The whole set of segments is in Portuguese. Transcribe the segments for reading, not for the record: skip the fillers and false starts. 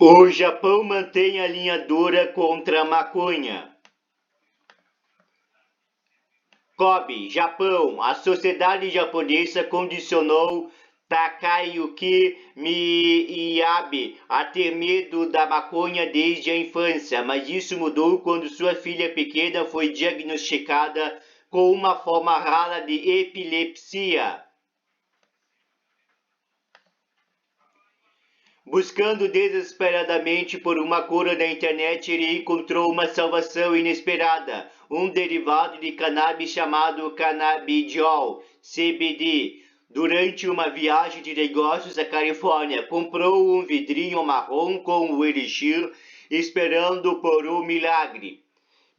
O Japão mantém a linha dura contra a maconha. Kobe, Japão. A sociedade japonesa condicionou Takayuki Miyabe a ter medo da maconha desde a infância, mas isso mudou quando sua filha pequena foi diagnosticada com uma forma rara de epilepsia. Buscando desesperadamente por uma cura na internet, ele encontrou uma salvação inesperada, um derivado de cannabis chamado cannabidiol, CBD. Durante uma viagem de negócios à Califórnia, comprou um vidrinho marrom com o elixir, esperando por um milagre.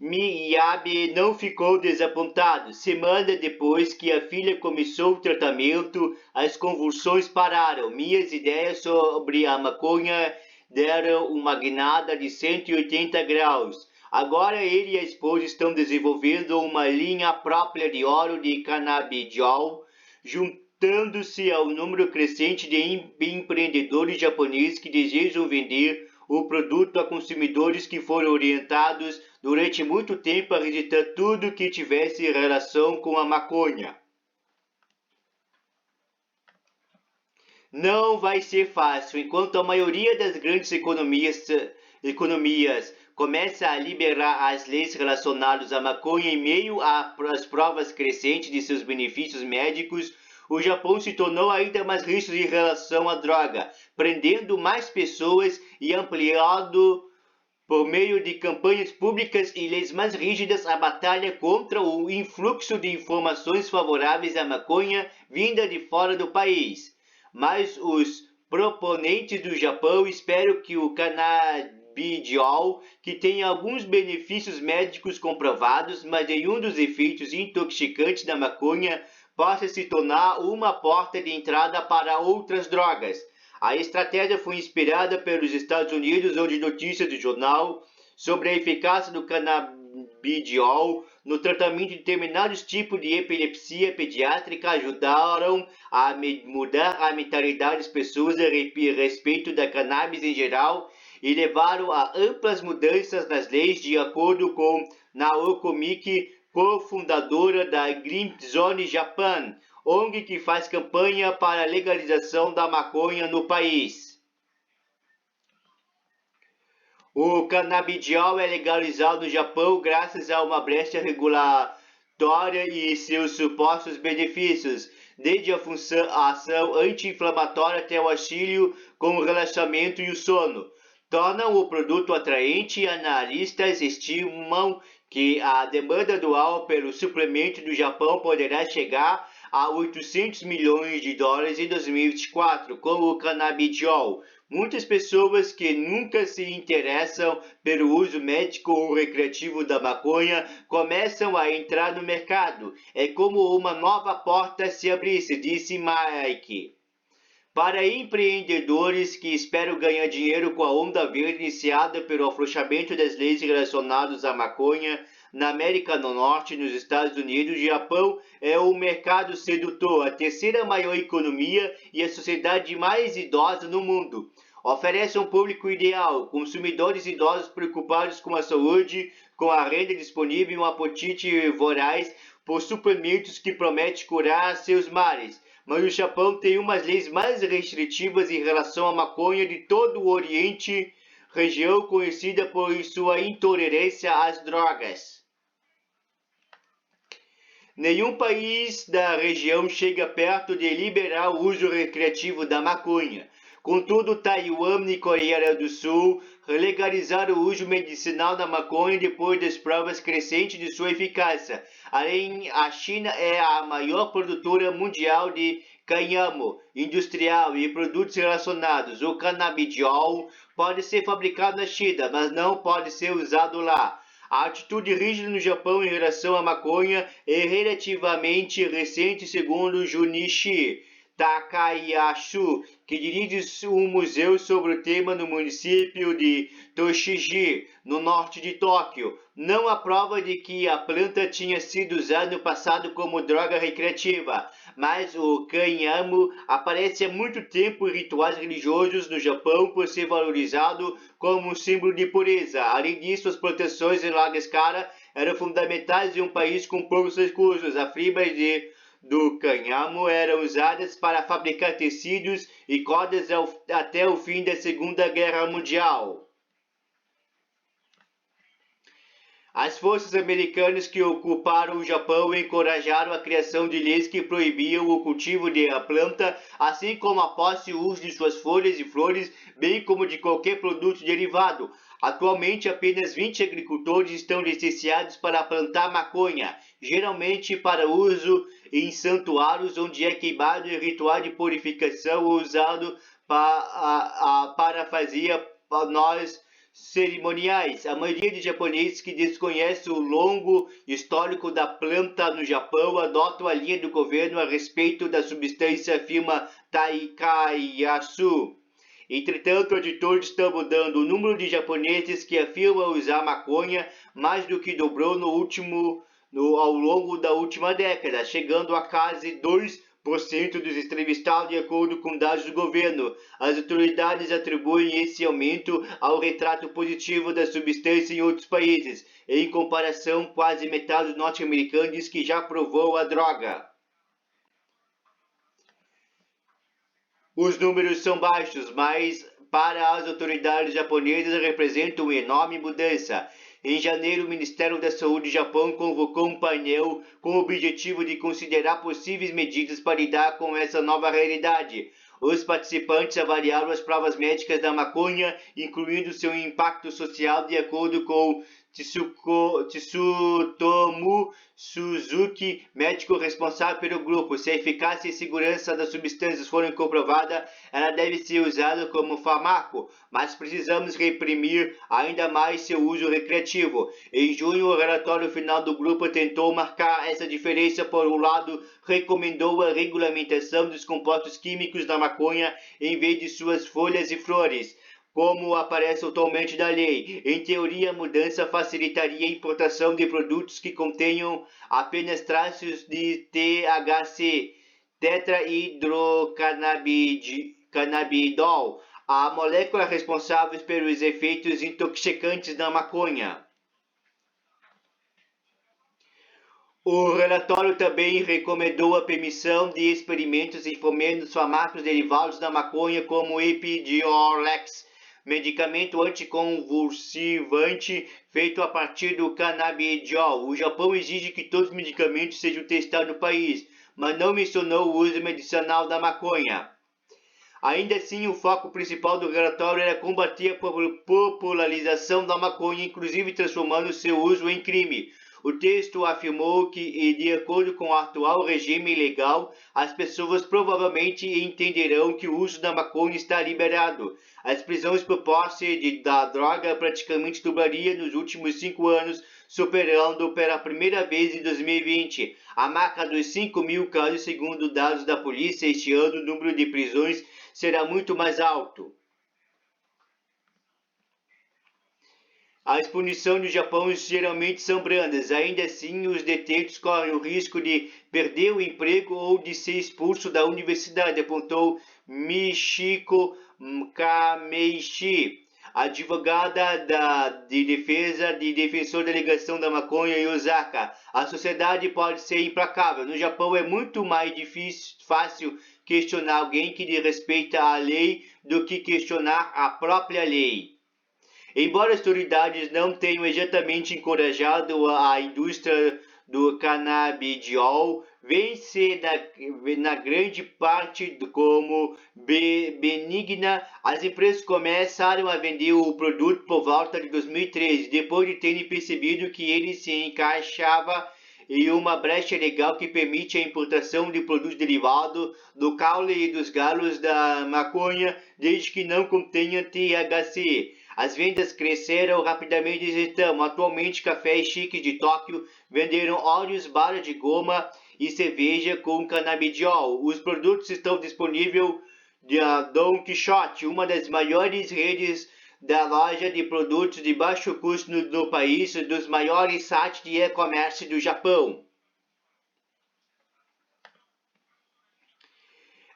Miyabe não ficou desapontado. Semana depois que a filha começou o tratamento, as convulsões pararam. Minhas ideias sobre a maconha deram uma guinada de 180 graus. Agora ele e a esposa estão desenvolvendo uma linha própria de óleo de cannabidiol, juntando-se ao número crescente de empreendedores japoneses que desejam vender o produto a consumidores que foram orientados durante muito tempo a rejeitar tudo que tivesse relação com a maconha. Não vai ser fácil. Enquanto a maioria das grandes economias começa a liberar as leis relacionadas à maconha em meio às provas crescentes de seus benefícios médicos, o Japão se tornou ainda mais rígido em relação à droga, prendendo mais pessoas e ampliando, por meio de campanhas públicas e leis mais rígidas, a batalha contra o influxo de informações favoráveis à maconha vinda de fora do país. Mas os proponentes do Japão esperam que o cannabidiol, que tem alguns benefícios médicos comprovados, mas nenhum dos efeitos intoxicantes da maconha, possa se tornar uma porta de entrada para outras drogas. A estratégia foi inspirada pelos Estados Unidos, onde notícias do jornal sobre a eficácia do cannabidiol no tratamento de determinados tipos de epilepsia pediátrica ajudaram a mudar a mentalidade das pessoas a respeito da cannabis em geral e levaram a amplas mudanças nas leis, de acordo com Naoko Miki, cofundadora da Green Zone Japan, ONG que faz campanha para a legalização da maconha no país. O canabidiol é legalizado no Japão graças a uma brecha regulatória e seus supostos benefícios, desde a ação anti-inflamatória até o auxílio com o relaxamento e o sono. Tornam o produto atraente e analistas estimam que a demanda dual pelo suplemento do Japão poderá chegar a 800 milhões de dólares em 2024 com o cannabidiol. Muitas pessoas que nunca se interessam pelo uso médico ou recreativo da maconha começam a entrar no mercado. É como uma nova porta se abrisse, disse Mike. Para empreendedores que esperam ganhar dinheiro com a onda verde iniciada pelo afrouxamento das leis relacionadas à maconha na América do Norte, nos Estados Unidos, o Japão é o mercado sedutor, a terceira maior economia e a sociedade mais idosa no mundo. Oferece um público ideal, consumidores idosos preocupados com a saúde, com a renda disponível e um apetite voraz por suplementos que prometem curar seus males. Mas o Japão tem umas leis mais restritivas em relação à maconha de todo o Oriente, região conhecida por sua intolerância às drogas. Nenhum país da região chega perto de liberar o uso recreativo da maconha. Contudo, Taiwan e Coreia do Sul legalizaram o uso medicinal da maconha depois das provas crescentes de sua eficácia. Além, a China é a maior produtora mundial de cânhamo industrial e produtos relacionados. O cannabidiol pode ser fabricado na China, mas não pode ser usado lá. A atitude rígida no Japão em relação à maconha é relativamente recente, segundo Junichi Takayasu, que dirige um museu sobre o tema no município de Toshiji, no norte de Tóquio. Não há prova de que a planta tinha sido usada no passado como droga recreativa, mas o cânhamo aparece há muito tempo em rituais religiosos no Japão por ser valorizado como um símbolo de pureza. Além disso, as plantações em larga escala eram fundamentais em um país com poucos recursos. A fibra do cânhamo eram usadas para fabricar tecidos e cordas até o fim da Segunda Guerra Mundial. As forças americanas que ocuparam o Japão encorajaram a criação de leis que proibiam o cultivo da planta, assim como a posse e uso de suas folhas e flores, bem como de qualquer produto derivado. Atualmente, apenas 20 agricultores estão licenciados para plantar maconha, geralmente para uso em santuários onde é queimado em ritual de purificação ou usado para fazer nós cerimoniais. A maioria de japoneses que desconhecem o longo histórico da planta no Japão adotam a linha do governo a respeito da substância, afirma Taikayasu. Entretanto, editores estão mudando. O número de japoneses que afirmam usar maconha mais do que dobrou ao longo da última década, chegando a quase 2% dos entrevistados, de acordo com dados do governo. As autoridades atribuem esse aumento ao retrato positivo da substância em outros países. Em comparação, quase metade dos norte-americanos diz que já provou a droga. Os números são baixos, mas para as autoridades japonesas representam uma enorme mudança. Em janeiro, o Ministério da Saúde do Japão convocou um painel com o objetivo de considerar possíveis medidas para lidar com essa nova realidade. Os participantes avaliaram as provas médicas da maconha, incluindo seu impacto social, de acordo com Tsutomu Suzuki, médico responsável pelo grupo. Se a eficácia e segurança das substâncias forem comprovadas, ela deve ser usada como fármaco, mas precisamos reprimir ainda mais seu uso recreativo. Em junho, o relatório final do grupo tentou marcar essa diferença. Por um lado, recomendou a regulamentação dos compostos químicos da maconha em vez de suas folhas e flores, como aparece atualmente na lei. Em teoria, a mudança facilitaria a importação de produtos que contenham apenas traços de THC, tetrahidrocannabidol, a molécula responsável pelos efeitos intoxicantes da maconha. O relatório também recomendou a permissão de experimentos em fomentos fármacos derivados da maconha, como Epidiolex, medicamento anticonvulsivante feito a partir do canabidiol. O Japão exige que todos os medicamentos sejam testados no país, mas não mencionou o uso medicinal da maconha. Ainda assim, o foco principal do relatório era combater a popularização da maconha, inclusive transformando seu uso em crime. O texto afirmou que, de acordo com o atual regime legal, as pessoas provavelmente entenderão que o uso da maconha está liberado. As prisões por posse da droga praticamente dobraria nos últimos 5 anos, superando pela primeira vez em 2020 a marca dos 5.000 casos. Segundo dados da polícia, este ano o número de prisões será muito mais alto. As punições no Japão geralmente são brandas. Ainda assim, os detentos correm o risco de perder o emprego ou de ser expulso da universidade, apontou Michiko Kameishi, advogada de defesa de defensor da ligação da maconha em Osaka. A sociedade pode ser implacável. No Japão é muito mais fácil questionar alguém que desrespeita a lei do que questionar a própria lei. Embora as autoridades não tenham exatamente encorajado a indústria do canabidiol, vem-se na grande parte como benigna. As empresas começaram a vender o produto por volta de 2013, depois de terem percebido que ele se encaixava em uma brecha legal que permite a importação de produtos derivados do caule e dos galhos da maconha, desde que não contenha THC. As vendas cresceram rapidamente desde então. Atualmente, cafés chiques de Tóquio venderam óleos, balas de goma e cerveja com canabidiol. Os produtos estão disponíveis na Don Quixote, uma das maiores redes da loja de produtos de baixo custo no país, dos maiores sites de e-commerce do Japão.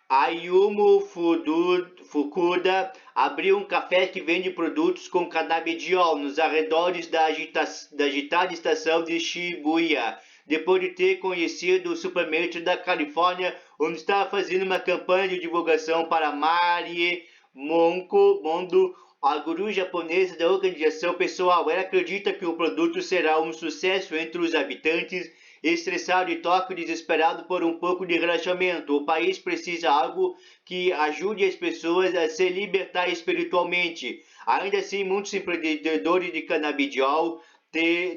Ayumu Fukuda abriu um café que vende produtos com canabidiol nos arredores da agitada estação de Shibuya, depois de ter conhecido o supermercado da Califórnia, onde estava fazendo uma campanha de divulgação para Marie Mondo, a guru japonesa da organização pessoal. Ela acredita que o produto será um sucesso entre os habitantes, estressado e toque desesperado por um pouco de relaxamento. O país precisa de algo que ajude as pessoas a se libertar espiritualmente. Ainda assim, muitos empreendedores de canabidiol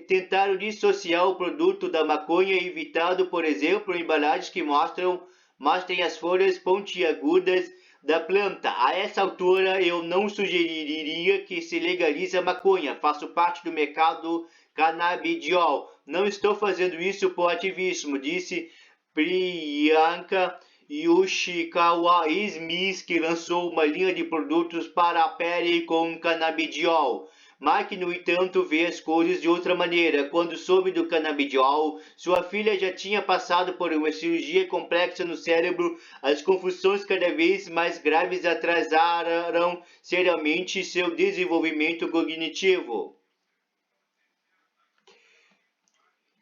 tentaram dissociar o produto da maconha, evitando, por exemplo, embalagens que mostrem as folhas pontiagudas da planta. A essa altura, eu não sugeriria que se legalize a maconha. Faço parte do mercado canabidiol. Não estou fazendo isso por ativismo, disse Priyanka Yoshikawa Smith, que lançou uma linha de produtos para a pele com canabidiol. Mike, no entanto, vê as coisas de outra maneira. Quando soube do canabidiol, sua filha já tinha passado por uma cirurgia complexa no cérebro. As confusões cada vez mais graves atrasaram seriamente seu desenvolvimento cognitivo.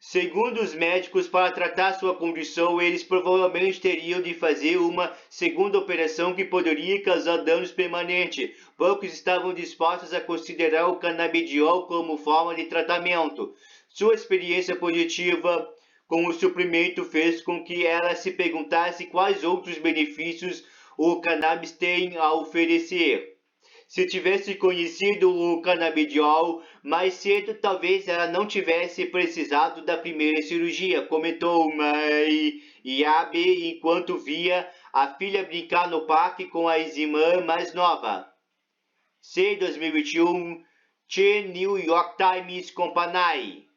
Segundo os médicos, para tratar sua condição, eles provavelmente teriam de fazer uma segunda operação que poderia causar danos permanentes. Poucos estavam dispostos a considerar o canabidiol como forma de tratamento. Sua experiência positiva com o suplemento fez com que ela se perguntasse quais outros benefícios o cannabis tem a oferecer. Se tivesse conhecido o canabidiol mais cedo, talvez ela não tivesse precisado da primeira cirurgia, comentou Yabe enquanto via a filha brincar no parque com a irmã mais nova. C. 2021, The New York Times Company.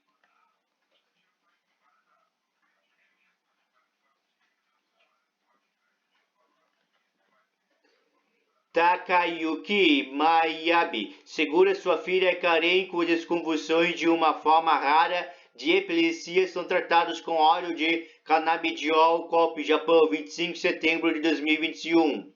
Takayuki Mayabe segura sua filha Karen, cujas convulsões de uma forma rara de epilepsia são tratadas com óleo de canabidiol, Kobe, Japão, 25 de setembro de 2021.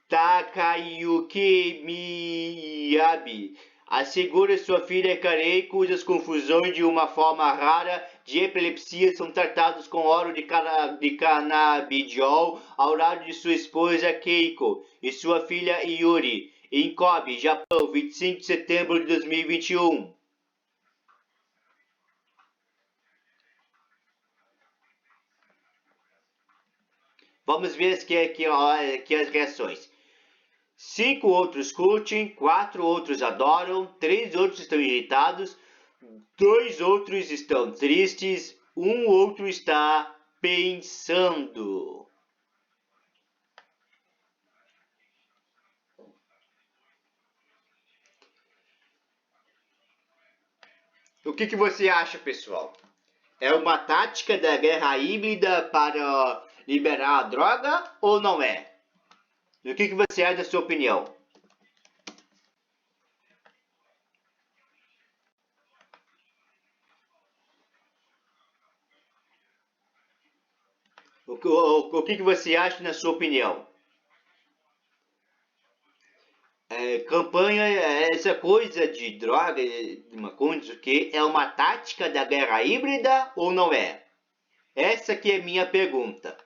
Takayuki Miyabe assegura sua filha Karen, cujas confusões de uma forma rara de epilepsia são tratadas com óleo de canabidiol ao lado de sua esposa Keiko e sua filha Yuri, em Kobe, Japão, 25 de setembro de 2021. Vamos ver aqui as reações. 5 outros curtem, 4 outros adoram, 3 outros estão irritados, 2 outros estão tristes, 1 outro está pensando. O que você acha, pessoal? É uma tática da guerra híbrida para liberar a droga ou não é? E o que você acha da sua opinião? O que você acha na sua opinião? Campanha, essa coisa de droga, de maconha, o que é uma tática da guerra híbrida ou não é? Essa que é minha pergunta.